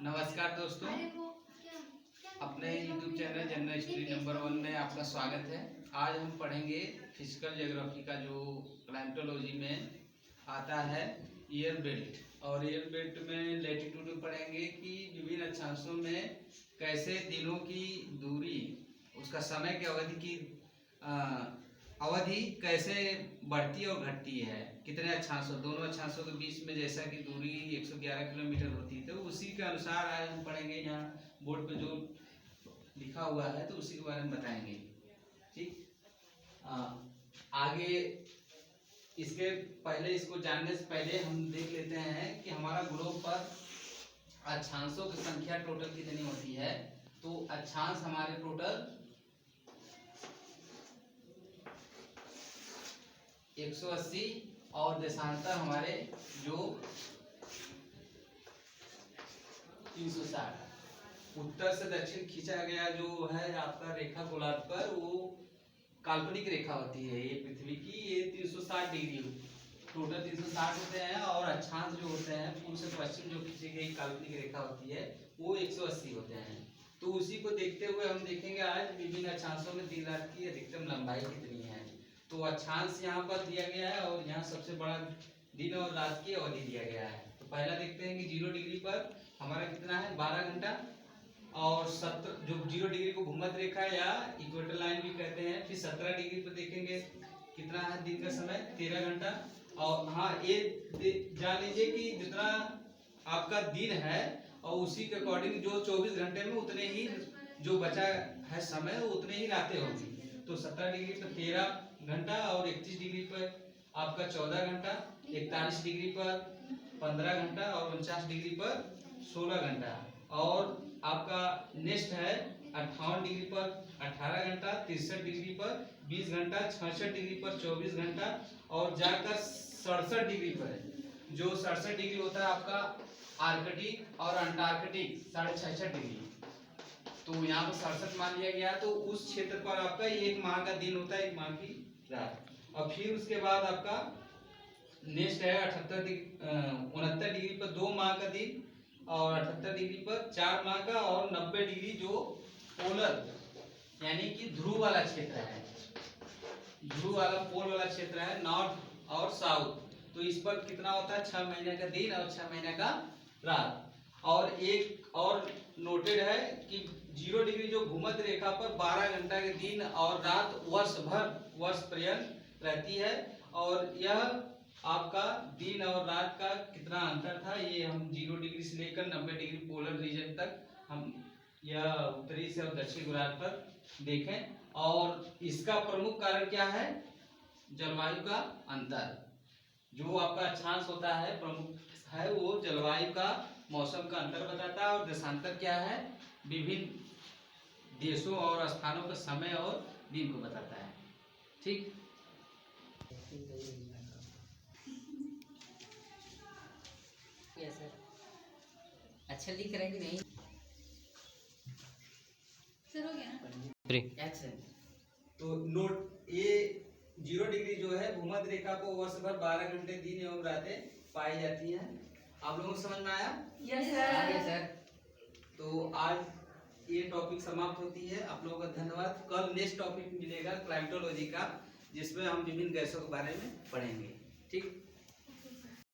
नमस्कार दोस्तों, अपने YouTube channel general history number 1 में आपका स्वागत है। आज हम पढ़ेंगे फिजिकल ज्योग्राफी का जो क्लाइमेटोलॉजी में आता है ईयर बेल्ट। और ईयर बेल्ट में लैटिट्यूड पढ़ेंगे कि विभिन्न अक्षांशों में कैसे दिनों की दूरी, उसका समय की अवधि की अवधि कैसे बढ़ती और घटती है, कितने अक्षांशों, दोनों अक्षांशों के बीच में जैसा कि दूरी 111 किलोमीटर होती है, तो उसी के अनुसार आज हम पढ़ेंगे। यहाँ बोर्ड पे जो लिखा हुआ है तो उसी के बारे में बताएंगे। ठीक, आगे इसके पहले, इसको जानने से पहले हम देख लेते हैं कि हमारा ग्लोब पर अक्षांशों की संख्या टोटल कितनी होती है। तो अक्षांश हमारे टोटल 180 और देशांतर हमारे जो 360। उत्तर से दक्षिण खींचा गया जो है आपका रेखा गोलार्ध पर, वो काल्पनिक रेखा होती है ये पृथ्वी की। ये 360 डिग्री टोटल 360 होते हैं, और अक्षांश जो होते हैं पूर्व से पश्चिम जो खींची गई काल्पनिक रेखा होती है वो 180 होते हैं। तो उसी को देखते हुए हम देखेंगे आज विभिन्न अक्षांशों में दिन रात की अधिकतम लंबाई कितनी है। तो अक्षांश यहाँ पर दिया गया है और यहाँ सबसे बड़ा दिन और रात की अवधि दिया गया है। तो पहला देखते हैं कि 0 डिग्री पर हमारा कितना है, 12 घंटा। और 17 जो 0 डिग्री को भूमध्य रेखा या इक्वेटर लाइन भी कहते हैं। फिर 17 डिग्री पर देखेंगे कितना है दिन का समय, 13 घंटा। और हाँ, ये जान लीजिए कि जितना आपका दिन है और उसी के अकॉर्डिंग जो 24 घंटे में उतने ही जो बचा है समय उतने ही रातें होंगी। तो 17 डिग्री पर 13 घंटा और 31 डिग्री पर आपका 14 घंटा, 41 डिग्री पर 15 घंटा और 49 डिग्री पर 16 घंटा। और आपका नेक्स्ट है 58 डिग्री पर 18 घंटा, 63 डिग्री पर 20 घंटा, 66 डिग्री पर 24 घंटा, और जाकर 67 डिग्री पर जो 67 डिग्री होता है आपका आर्कटिक और अंटार्कटिक 66.5 डिग्री। तो यहाँ पर 67 मान लिया गया। तो उस क्षेत्र पर आपका एक माह का दिन होता है, एक माह की रात। और फिर उसके बाद आपका नेक्स्ट है 69 डिग्री पर 2 माह का दिन, और 78 डिग्री पर 4 माह का, और 90 डिग्री जो पोलर यानी कि ध्रुव वाला क्षेत्र है, ध्रुव वाला पोल वाला क्षेत्र है, नॉर्थ और साउथ। तो इस पर कितना होता है, 6 महीने का दिन और 6 महीने का रात। और एक और नोटेड है कि 0 डिग्री जो भूमध्य रेखा पर 12 घंटा के दिन और रात वर्ष पर्यंत रहती है। और यह आपका दिन और रात का कितना अंतर था, ये हम 0 डिग्री से लेकर 90 डिग्री पोलर रीजन तक हम यह उत्तरी से और दक्षिणी गोलार्ध पर देखें। और इसका प्रमुख कारण क्या है, जलवायु का अंतर। जो आपका अक्षांश होता है प्रमुख है वो जलवायु का, मौसम का अंतर बताता है। और देशांतर क्या है, विभिन्न देशों और स्थानों का समय और दिन को बताता है। ठीक, सर अच्छा लिख रहे हैं कि नहीं सर, हो गया ना? अच्छा। तो नोट, ये 0 डिग्री जो है भूमध्य रेखा को वर्ष भर 12 घंटे दिन एवं रातें पाई जाती हैं। आप लोगों को समझ में आया? यस आगे सर। तो आज ये टॉपिक समाप्त होती है। आप लोगों का धन्यवाद। कल नेक्स्ट टॉपिक मिलेगा क्लाइमेटोलॉजी का, जिसमें हम विभिन्न गैसों के बारे में पढ़ेंगे। ठीक।